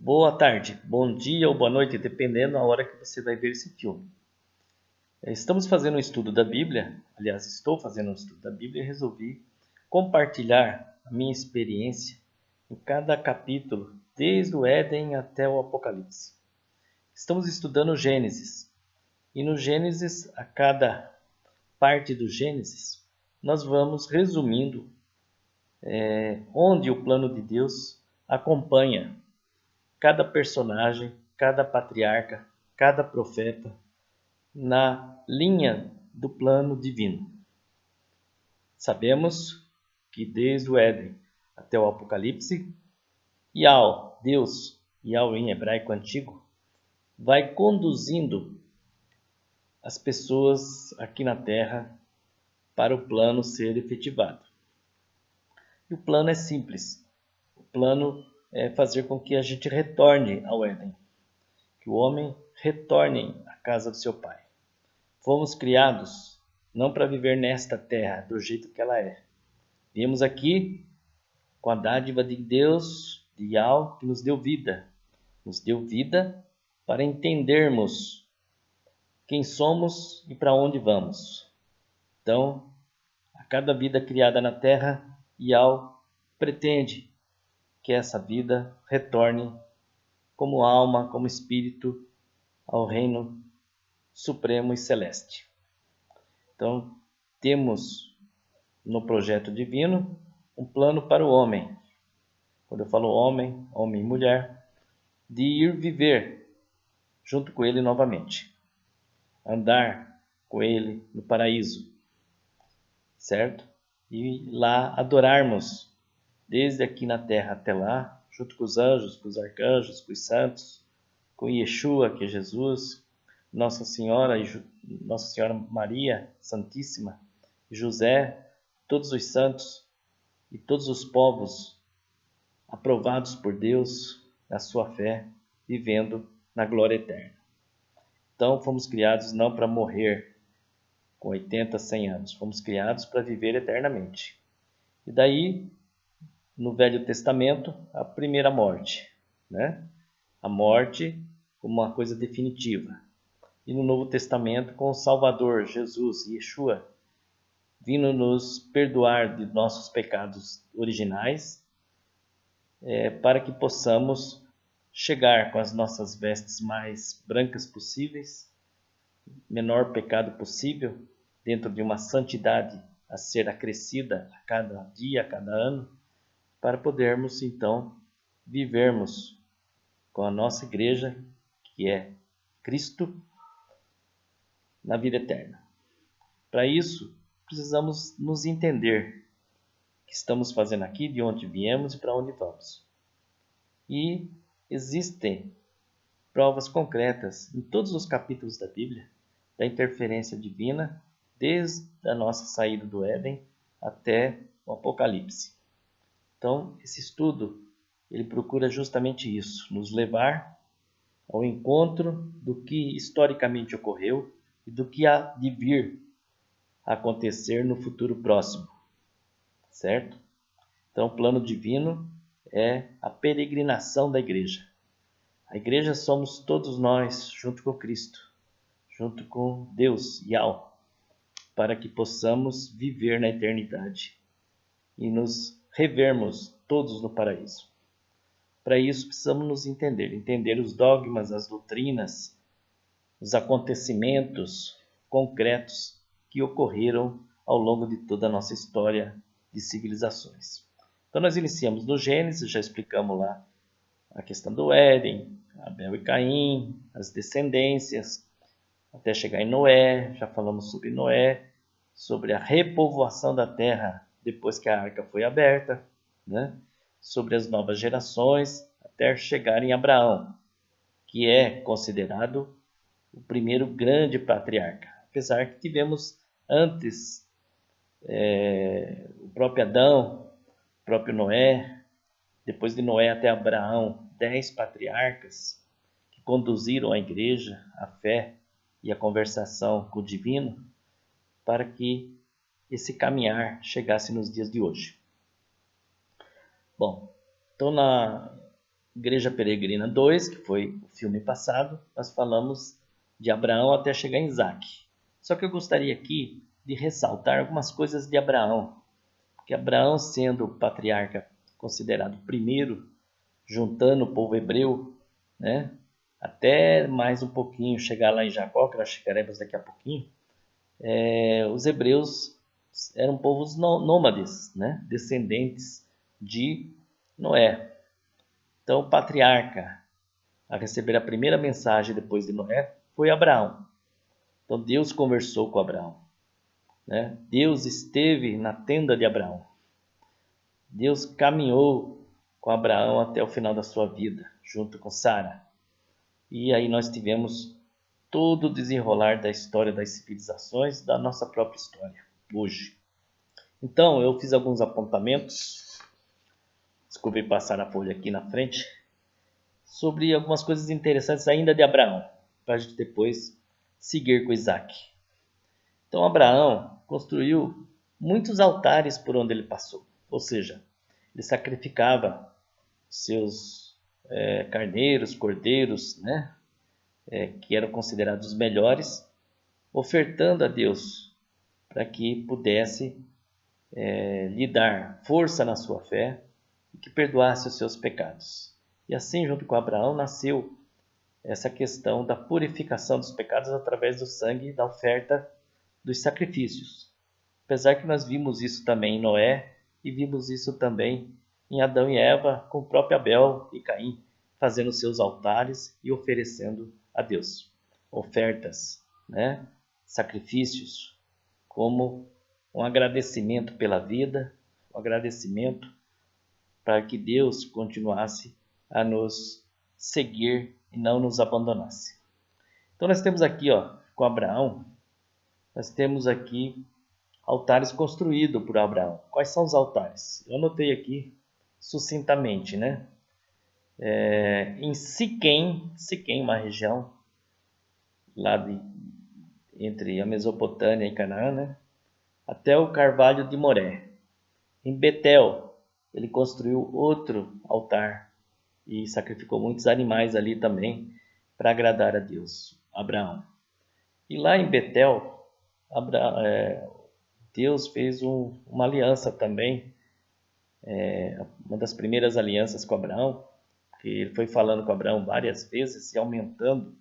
Boa tarde, bom dia ou boa noite, dependendo da hora que você vai ver esse filme. Estamos fazendo um estudo da Bíblia, aliás, estou fazendo um estudo da Bíblia e resolvi compartilhar a minha experiência em cada capítulo, desde o Éden até o Apocalipse. Estamos estudando Gênesis, e no Gênesis, a cada parte do Gênesis, nós vamos resumindo onde o plano de Deus acompanha cada personagem, cada patriarca, cada profeta na linha do plano divino. Sabemos que desde o Éden até o Apocalipse, Deus, Yahweh em hebraico antigo, vai conduzindo as pessoas aqui na Terra para o plano ser efetivado. E o plano é simples. O plano é fazer com que a gente retorne ao Éden, que o homem retorne à casa do seu pai. Fomos criados não para viver nesta terra do jeito que ela é. Viemos aqui com a dádiva de Deus, de Yahweh, que nos deu vida. Nos deu vida para entendermos quem somos e para onde vamos. Então, a cada vida criada na terra, Yahweh pretende que essa vida retorne como alma, como espírito, ao reino supremo e celeste. Então, temos no projeto divino um plano para o homem. Quando eu falo homem, homem e mulher, de ir viver junto com ele novamente. Andar com ele no paraíso, certo? E lá adorarmos, desde aqui na terra até lá, junto com os anjos, com os arcanjos, com os santos, com Yeshua, que é Jesus, Nossa Senhora Maria Santíssima, José, todos os santos e todos os povos aprovados por Deus na sua fé, vivendo na glória eterna. Então, fomos criados não para morrer com 80, 100 anos, fomos criados para viver eternamente. E daí, no Velho Testamento, a primeira morte, né? A morte como uma coisa definitiva. E no Novo Testamento, com o Salvador, Jesus, Yeshua, vindo nos perdoar de nossos pecados originais, para que possamos chegar com as nossas vestes mais brancas possíveis, menor pecado possível, dentro de uma santidade a ser acrescida a cada dia, a cada ano, para podermos então vivermos com a nossa igreja, que é Cristo, na vida eterna. Para isso, precisamos nos entender o que estamos fazendo aqui, de onde viemos e para onde vamos. E existem provas concretas em todos os capítulos da Bíblia da interferência divina, desde a nossa saída do Éden até o Apocalipse. Então, esse estudo ele procura justamente isso, nos levar ao encontro do que historicamente ocorreu e do que há de vir a acontecer no futuro próximo, certo? Então, o plano divino é a peregrinação da igreja. A igreja somos todos nós, junto com Cristo, junto com Deus, Yahweh, para que possamos viver na eternidade e nos revermos todos no paraíso. Para isso, precisamos nos entender os dogmas, as doutrinas, os acontecimentos concretos que ocorreram ao longo de toda a nossa história de civilizações. Então, nós iniciamos no Gênesis, já explicamos lá a questão do Éden, Abel e Caim, as descendências, até chegar em Noé, já falamos sobre Noé, sobre a repovoação da terra depois que a arca foi aberta, né? Sobre as novas gerações, até chegar em Abraão, que é considerado o primeiro grande patriarca. Apesar que tivemos antes o próprio Adão, o próprio Noé, depois de Noé até Abraão, 10 patriarcas que conduziram a igreja, a fé e a conversação com o divino, para que esse caminhar chegasse nos dias de hoje. Bom, então Igreja Peregrina 2, que foi o filme passado, nós falamos de Abraão até chegar em Isaac. Só que eu gostaria aqui de ressaltar algumas coisas de Abraão, porque Abraão, sendo o patriarca considerado primeiro, juntando o povo hebreu, né, até mais um pouquinho chegar lá em Jacó, que nós chegaremos daqui a pouquinho, os hebreus eram povos nômades, né, descendentes de Noé. Então, o patriarca a receber a primeira mensagem depois de Noé foi Abraão. Então, Deus conversou com Abraão, né? Deus esteve na tenda de Abraão. Deus caminhou com Abraão até o final da sua vida, junto com Sara. E aí nós tivemos todo o desenrolar da história das civilizações, da nossa própria história, hoje. Então, eu fiz alguns apontamentos, desculpe passar a folha aqui na frente, sobre algumas coisas interessantes ainda de Abraão, para a gente depois seguir com Isaac. Então, Abraão construiu muitos altares por onde ele passou, ou seja, ele sacrificava seus carneiros, cordeiros, né, que eram considerados os melhores, ofertando a Deus para que pudesse lhe dar força na sua fé e que perdoasse os seus pecados. E assim, junto com Abraão, nasceu essa questão da purificação dos pecados através do sangue e da oferta dos sacrifícios. Apesar que nós vimos isso também em Noé e vimos isso também em Adão e Eva, com o próprio Abel e Caim fazendo seus altares e oferecendo a Deus ofertas, né? Sacrifícios, como um agradecimento pela vida, um agradecimento para que Deus continuasse a nos seguir e não nos abandonasse. Então nós temos aqui, com Abraão, nós temos aqui altares construídos por Abraão. Quais são os altares? Eu anotei aqui sucintamente, né? Em Siquém, uma região lá entre a Mesopotâmia e Canaã, né? Até o Carvalho de Moré. Em Betel, ele construiu outro altar e sacrificou muitos animais ali também para agradar a Deus, Abraão. E lá em Betel, Deus fez uma aliança também, uma das primeiras alianças com Abraão, que ele foi falando com Abraão várias vezes e aumentando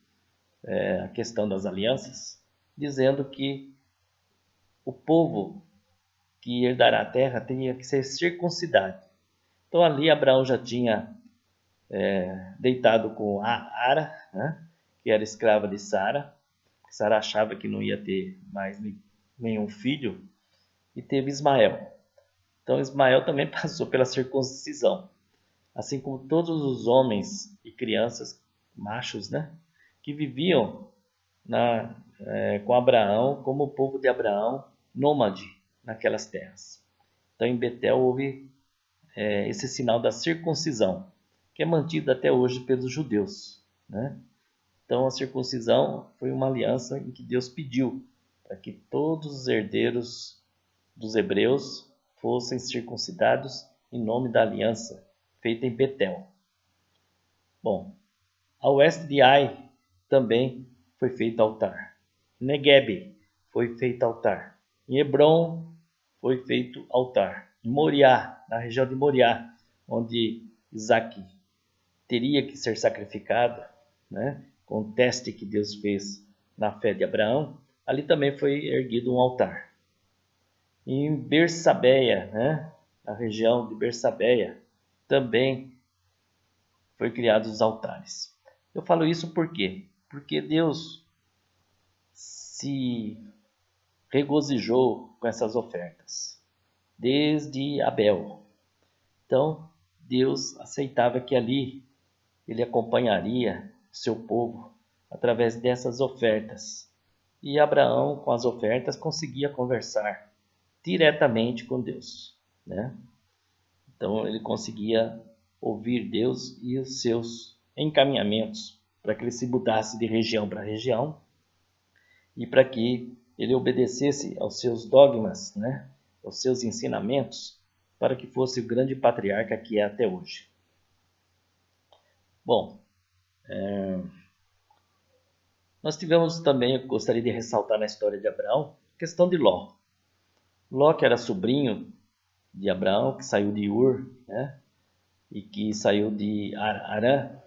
a questão das alianças, dizendo que o povo que herdará a terra tinha que ser circuncidado. Então ali Abraão já tinha deitado com Ara, né, que era escrava de Sara. Sara achava que não ia ter mais nenhum filho, e teve Ismael. Então Ismael também passou pela circuncisão, assim como todos os homens e crianças, machos, né, que viviam com Abraão, como o povo de Abraão, nômade naquelas terras. Então em Betel houve esse sinal da circuncisão, que é mantido até hoje pelos judeus, né? Então a circuncisão foi uma aliança em que Deus pediu para que todos os herdeiros dos hebreus fossem circuncidados em nome da aliança feita em Betel. Bom, a oeste de Ai também foi feito altar. Em Neguebe foi feito altar. Em Hebron foi feito altar. Em Moriá, na região de Moriá, onde Isaac teria que ser sacrificado, né, com o teste que Deus fez na fé de Abraão, ali também foi erguido um altar. Em Bersabeia, né, na região de Bersabeia, também foi criados os altares. Eu falo isso por quê? Porque Deus se regozijou com essas ofertas, desde Abel. Então, Deus aceitava que ali ele acompanharia o seu povo através dessas ofertas. E Abraão, com as ofertas, conseguia conversar diretamente com Deus, né? Então, ele conseguia ouvir Deus e os seus encaminhamentos para que ele se mudasse de região para região e para que ele obedecesse aos seus dogmas, né? Aos seus ensinamentos, para que fosse o grande patriarca que é até hoje. Bom, nós tivemos também, eu gostaria de ressaltar na história de Abraão, a questão de Ló. Ló, que era sobrinho de Abraão, que saiu de Ur, né? E que saiu de Harã,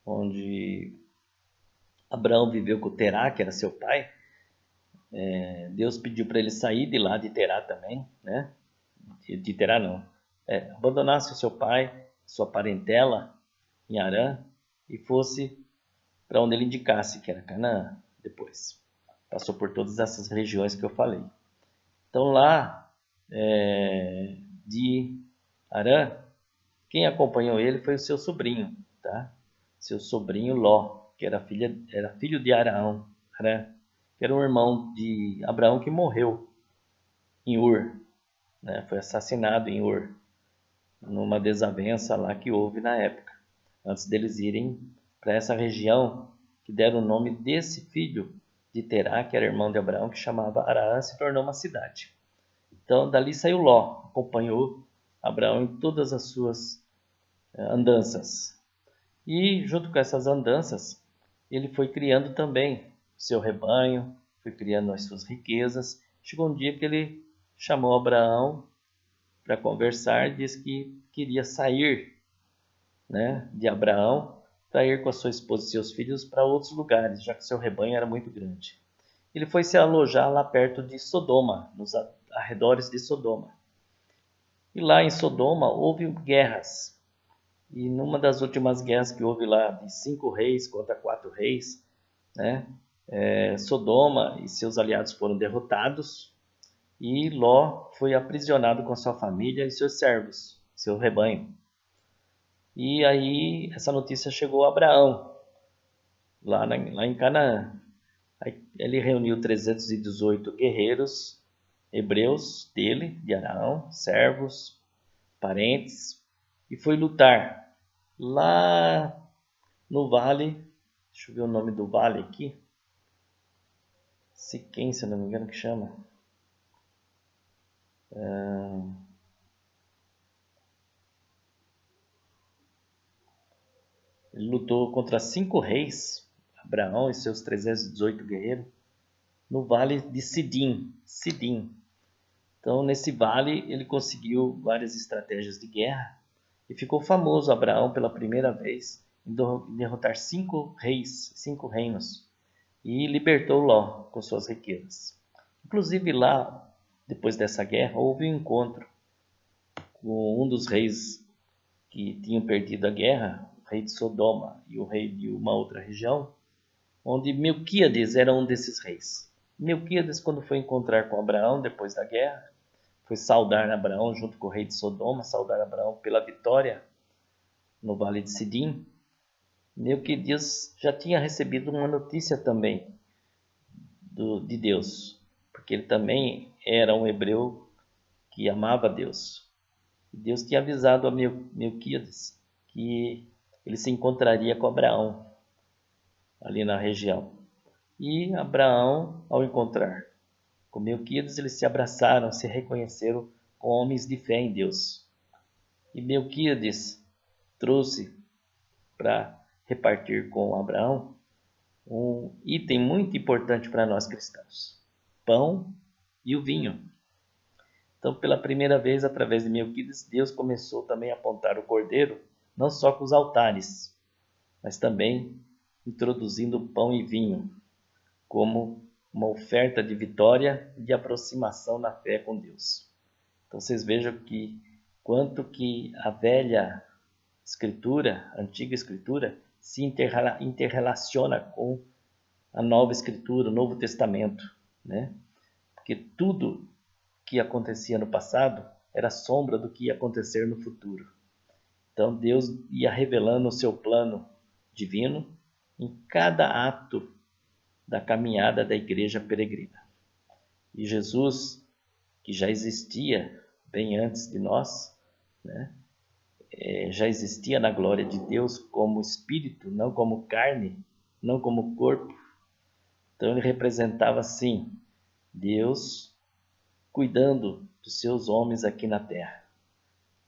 onde Abraão viveu com Terá, que era seu pai. Deus pediu para ele sair de lá de Terá também, né? De Terá não. Abandonasse o seu pai, sua parentela em Harã e fosse para onde ele indicasse, que era Canaã, depois. Passou por todas essas regiões que eu falei. Então lá de Harã, quem acompanhou ele foi o seu sobrinho, tá? Seu sobrinho Ló, que era filho de Arão, que era um irmão de Abraão que morreu em Ur, né? Foi assassinado em Ur, numa desavença lá que houve na época, antes deles irem para essa região, que deram o nome desse filho de Terá, que era irmão de Abraão, que chamava Araã, se tornou uma cidade. Então, dali saiu Ló, acompanhou Abraão em todas as suas andanças. E, junto com essas andanças, ele foi criando também seu rebanho, foi criando as suas riquezas. Chegou um dia que ele chamou Abraão para conversar e disse que queria sair, né, de Abraão para ir com a sua esposa e seus filhos para outros lugares, já que seu rebanho era muito grande. Ele foi se alojar lá perto de Sodoma, nos arredores de Sodoma. E lá em Sodoma houve guerras. E numa das últimas guerras que houve lá, de 5 reis contra 4 reis, né, Sodoma e seus aliados foram derrotados e Ló foi aprisionado com sua família e seus servos, seu rebanho. E aí essa notícia chegou a Abraão, lá em Canaã. Aí ele reuniu 318 guerreiros hebreus dele, de Arão, servos, parentes, e foi lutar lá no vale. Deixa eu ver o nome do vale aqui. Siquém, se não me engano, que chama. Ele lutou contra 5 reis, Abraão e seus 318 guerreiros, no vale de Sidim. Então, nesse vale, ele conseguiu várias estratégias de guerra e ficou famoso Abraão pela primeira vez em derrotar 5 reis, 5 reinos, e libertou Ló com suas riquezas. Inclusive lá, depois dessa guerra, houve um encontro com um dos reis que tinham perdido a guerra, o rei de Sodoma e o rei de uma outra região, onde Melquíades era um desses reis. Melquíades, quando foi encontrar com Abraão depois da guerra, foi saudar Abraão junto com o rei de Sodoma, saudar Abraão pela vitória no vale de Sidim. Melquíades já tinha recebido uma notícia também de Deus, porque ele também era um hebreu que amava Deus. E Deus tinha avisado a Melquíades que ele se encontraria com Abraão ali na região. E Abraão, ao encontrar com Melquíades, eles se abraçaram, se reconheceram como homens de fé em Deus. E Melquíades trouxe para repartir com Abraão um item muito importante para nós cristãos: pão e o vinho. Então, pela primeira vez, através de Melquíades, Deus começou também a apontar o cordeiro, não só com os altares, mas também introduzindo pão e vinho, como uma oferta de vitória e de aproximação na fé com Deus. Então vocês vejam que quanto que a velha escritura, a antiga escritura, se interrelaciona com a nova escritura, o Novo Testamento, né? Porque tudo que acontecia no passado era sombra do que ia acontecer no futuro. Então Deus ia revelando o seu plano divino em cada ato da caminhada da igreja peregrina. E Jesus, que já existia bem antes de nós, né, já existia na glória de Deus como espírito, não como carne, não como corpo. Então ele representava, sim, Deus cuidando dos seus homens aqui na terra.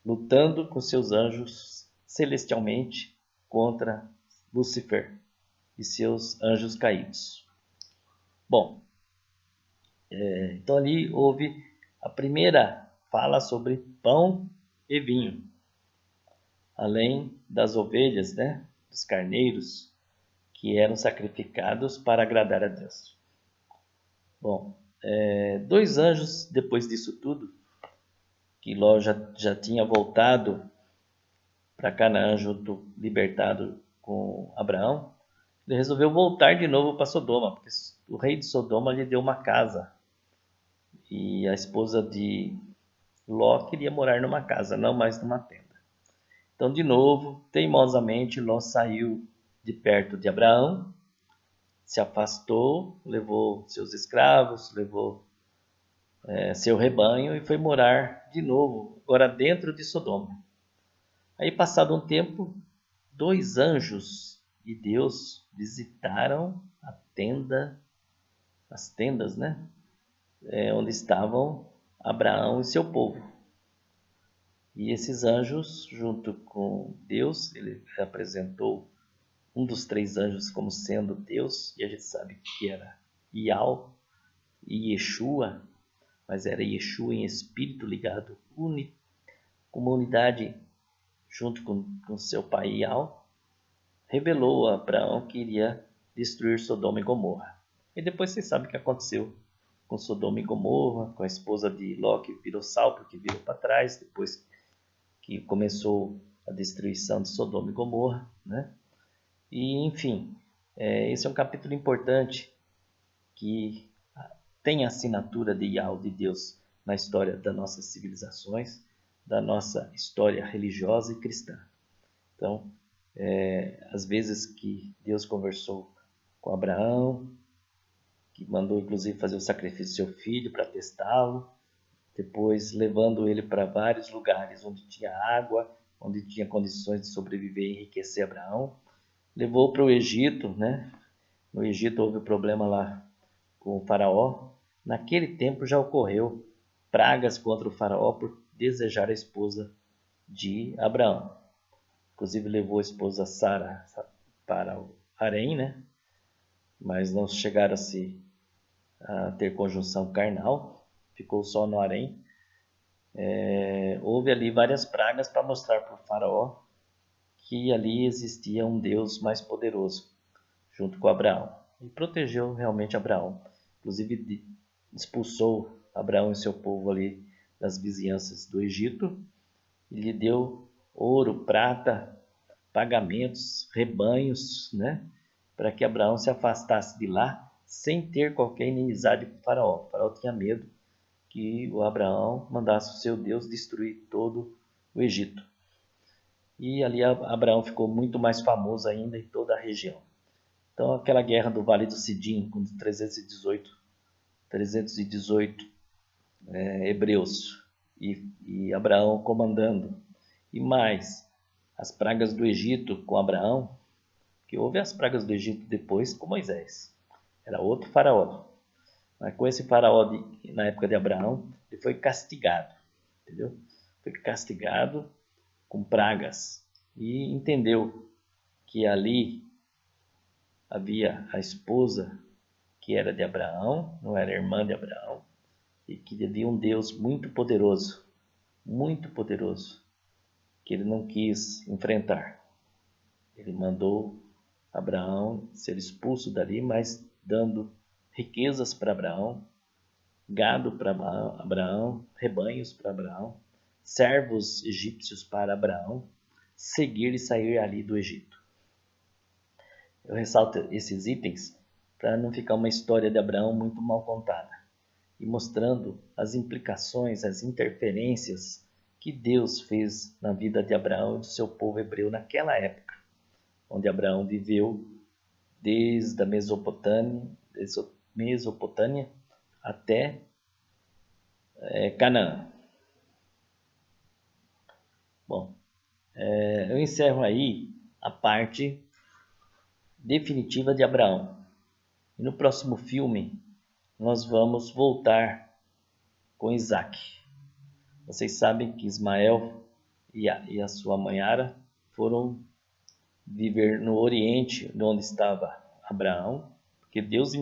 lutando com seus anjos celestialmente contra Lúcifer e seus anjos caídos. Bom, então ali houve a primeira fala sobre pão e vinho, além das ovelhas, né, dos carneiros, que eram sacrificados para agradar a Deus. Bom, 2 anjos depois disso tudo, que Ló já tinha voltado para Canaã junto, libertado com Abraão, ele resolveu voltar de novo para Sodoma, porque o rei de Sodoma lhe deu uma casa e a esposa de Ló queria morar numa casa, não mais numa tenda. Então, de novo, teimosamente, Ló saiu de perto de Abraão, se afastou, levou seus escravos, levou seu rebanho e foi morar de novo, agora dentro de Sodoma. Aí, passado um tempo, 2 anjos de Deus visitaram as tendas, né? Onde estavam Abraão e seu povo. E esses anjos, junto com Deus, ele apresentou um dos 3 anjos como sendo Deus, e a gente sabe que era Yahweh e Yeshua, mas era Yeshua em espírito ligado com uma unidade junto com seu pai Yahweh, revelou a Abraão que iria destruir Sodoma e Gomorra. E depois vocês sabem o que aconteceu com Sodoma e Gomorra, com a esposa de Ló que virou sal porque virou para trás, depois que começou a destruição de Sodoma e Gomorra, né? E, enfim, esse é um capítulo importante que tem a assinatura de Yahweh, de Deus, na história das nossas civilizações, da nossa história religiosa e cristã. Então, às vezes que Deus conversou com Abraão, que mandou inclusive fazer o sacrifício do seu filho para testá-lo, depois levando ele para vários lugares onde tinha água, onde tinha condições de sobreviver e enriquecer Abraão. Levou para o Egito, né? No Egito houve problema lá com o faraó. Naquele tempo já ocorreu pragas contra o faraó por desejar a esposa de Abraão. Inclusive levou a esposa Sara para o harém, né? Mas não chegaram a ter conjunção carnal, ficou só no harém. Houve ali várias pragas para mostrar para o faraó que ali existia um Deus mais poderoso, junto com Abraão. E protegeu realmente Abraão. Inclusive expulsou Abraão e seu povo ali das vizinhanças do Egito e lhe deu ouro, prata, pagamentos, rebanhos, né? Para que Abraão se afastasse de lá sem ter qualquer inimizade com o faraó. O faraó tinha medo que o Abraão mandasse o seu Deus destruir todo o Egito. E ali Abraão ficou muito mais famoso ainda em toda a região. Então aquela guerra do Vale do Sidim, com 318 hebreus e Abraão comandando, e mais as pragas do Egito com Abraão, que houve as pragas do Egito depois com Moisés, era outro faraó, mas com esse faraó na época de Abraão, ele foi castigado, entendeu? Foi castigado com pragas e entendeu que ali havia a esposa que era de Abraão, não era irmã de Abraão, e que havia um Deus muito poderoso, que ele não quis enfrentar. Ele mandou Abraão ser expulso dali, mas dando riquezas para Abraão, gado para Abraão, rebanhos para Abraão, servos egípcios para Abraão seguir e sair ali do Egito. Eu ressalto esses itens para não ficar uma história de Abraão muito mal contada e mostrando as implicações, as interferências que Deus fez na vida de Abraão e do seu povo hebreu naquela época, onde Abraão viveu desde a Mesopotâmia até Canaã. Bom, eu encerro aí a parte definitiva de Abraão. E no próximo filme nós vamos voltar com Isaac. Vocês sabem que Ismael e a sua mãe Ara foram viver no Oriente, onde estava Abraão, porque Deus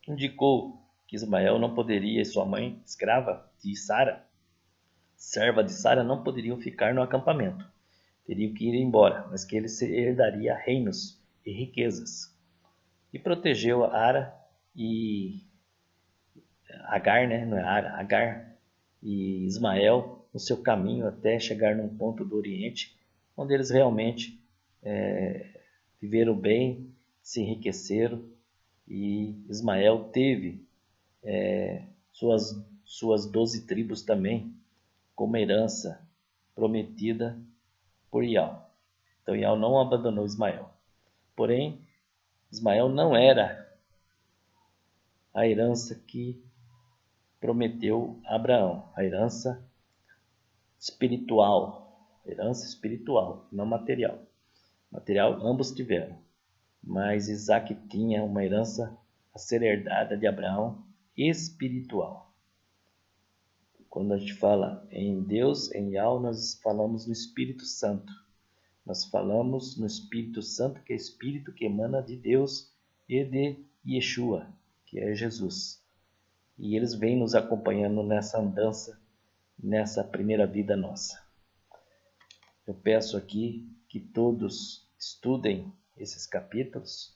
indicou que Ismael não poderia, e sua mãe, escrava de Sara, serva de Sara, não poderiam ficar no acampamento. Teriam que ir embora, mas que ele herdaria reinos e riquezas. E protegeu Ara e Agar, né? Não é Ara, Agar e Ismael no seu caminho até chegar num ponto do Oriente, onde eles realmente viveram bem, se enriqueceram, e Ismael teve suas 12 tribos também como herança prometida por Iau. Então Iau não abandonou Ismael. Porém, Ismael não era a herança que prometeu a Abraão, a herança espiritual, não material. Material ambos tiveram, mas Isaac tinha uma herança a ser herdada de Abraão espiritual. Quando a gente fala em Deus, em Yahweh, nós falamos no Espírito Santo. Nós falamos no Espírito Santo, que é Espírito que emana de Deus, e de Yeshua, que é Jesus. E eles vêm nos acompanhando nessa andança, nessa primeira vida nossa. Eu peço aqui que todos estudem esses capítulos,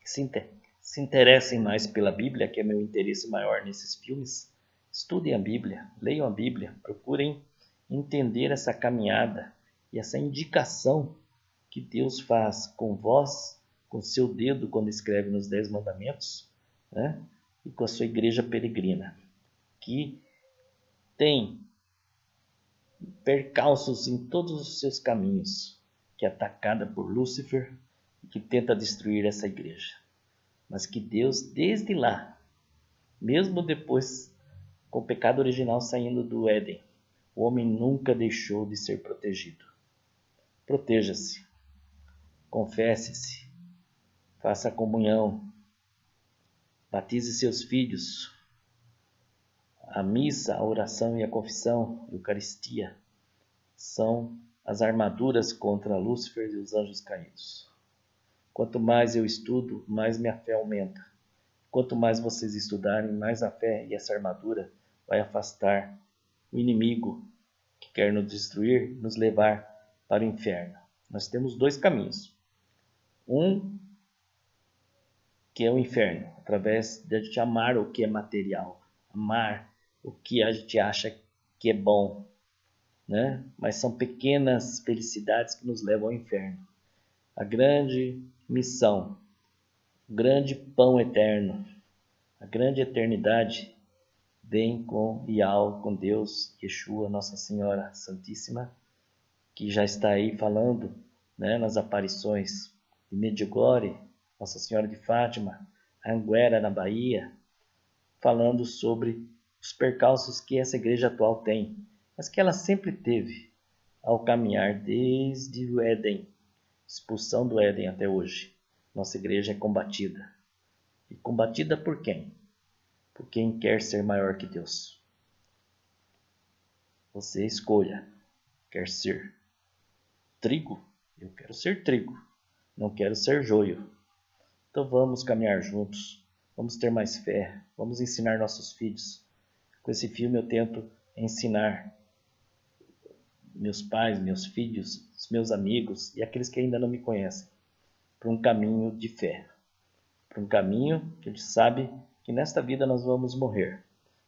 que se interessem mais pela Bíblia, que é meu interesse maior nesses filmes. Estudem a Bíblia, leiam a Bíblia, procurem entender essa caminhada e essa indicação que Deus faz com vós, com seu dedo quando escreve nos 10 mandamentos, né? E com a sua igreja peregrina, que tem percalços em todos os seus caminhos, que é atacada por Lúcifer e que tenta destruir essa igreja. Mas que Deus, desde lá, mesmo depois com o pecado original saindo do Éden, o homem nunca deixou de ser protegido. Proteja-se, confesse-se, faça a comunhão, batize seus filhos. A missa, a oração e a confissão, a Eucaristia, são as armaduras contra Lúcifer e os anjos caídos. Quanto mais eu estudo, mais minha fé aumenta. Quanto mais vocês estudarem, mais a fé e essa armadura vai afastar o inimigo que quer nos destruir, nos levar para o inferno. Nós temos 2 caminhos. Um, que é o inferno, através de a gente amar o que é material, amar o que a gente acha que é bom, né? Mas são pequenas felicidades que nos levam ao inferno. A grande missão, o grande pão eterno, a grande eternidade vem com Yahweh, com Deus, Yeshua, Nossa Senhora Santíssima, que já está aí falando, né, nas aparições de Medjugorje, Nossa Senhora de Fátima, Anguera, na Bahia, falando sobre os percalços que essa igreja atual tem, mas que ela sempre teve ao caminhar desde o Éden, expulsão do Éden até hoje. Nossa igreja é combatida. E combatida por quem? Por quem quer ser maior que Deus. Você escolha. Quer ser trigo? Eu quero ser trigo. Não quero ser joio. Então vamos caminhar juntos. Vamos ter mais fé. Vamos ensinar nossos filhos. Com esse filme eu tento ensinar meus pais, meus filhos, os meus amigos e aqueles que ainda não me conhecem para um caminho de fé. Para um caminho que a gente sabe que nesta vida nós vamos morrer.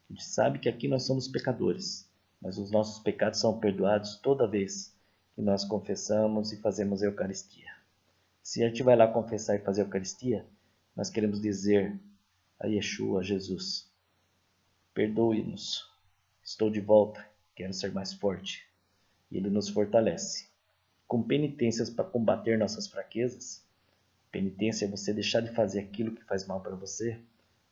A gente sabe que aqui nós somos pecadores, mas os nossos pecados são perdoados toda vez que nós confessamos e fazemos a Eucaristia. Se a gente vai lá confessar e fazer a Eucaristia, nós queremos dizer a Yeshua, a Jesus, perdoe-nos, estou de volta, quero ser mais forte. E Ele nos fortalece. Com penitências para combater nossas fraquezas. Penitência é você deixar de fazer aquilo que faz mal para você.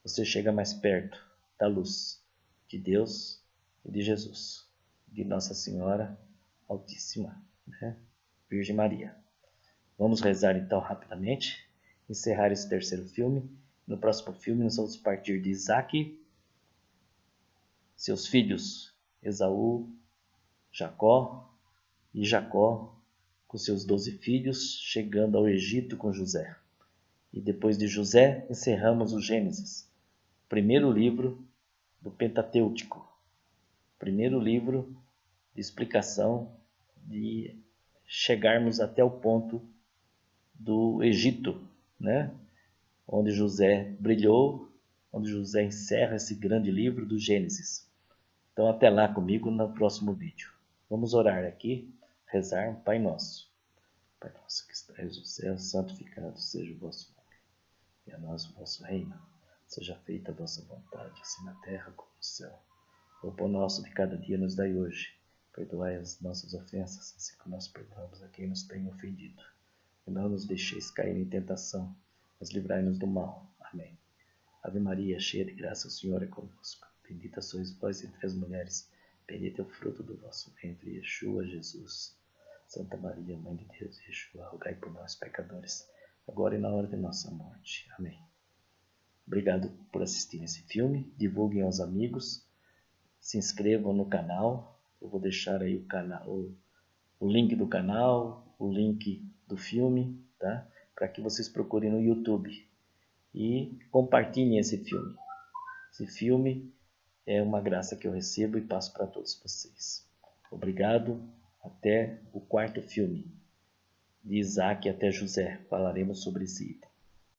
Você chega mais perto da luz de Deus e de Jesus, de Nossa Senhora Altíssima, né? Virgem Maria. Vamos rezar então rapidamente, encerrar esse terceiro filme. No próximo filme nós vamos partir de Isaac, seus filhos Esaú, Jacó, e Jacó com seus 12 filhos chegando ao Egito com José. E depois de José encerramos o Gênesis, primeiro livro do Pentatêutico, primeiro livro de explicação de chegarmos até o ponto do Egito, né? Onde José brilhou, onde José encerra esse grande livro do Gênesis. Então até lá comigo no próximo vídeo. Vamos orar aqui, rezar. Pai nosso. Pai nosso que estás no céu, santificado seja o vosso nome. E a nós o vosso reino. Seja feita a vossa vontade, assim na terra como no céu. O pão nosso de cada dia nos dai hoje. Perdoai as nossas ofensas, assim como nós perdoamos a quem nos tem ofendido. E não nos deixeis cair em tentação, mas livrai-nos do mal. Amém. Ave Maria, cheia de graça, o Senhor é convosco. Bendita sois vós entre as mulheres. Bendito é o fruto do vosso ventre, Yeshua, Jesus. Santa Maria, Mãe de Deus, Yeshua, rogai por nós, pecadores, agora e na hora de nossa morte. Amém. Obrigado por assistir esse filme. Divulguem aos amigos. Se inscrevam no canal. Eu vou deixar aí o link do canal, o link do filme, tá? Para que vocês procurem no YouTube. E compartilhem esse filme. Esse filme é uma graça que eu recebo e passo para todos vocês. Obrigado. Até o quarto filme. De Isaac até José. Falaremos sobre esse item.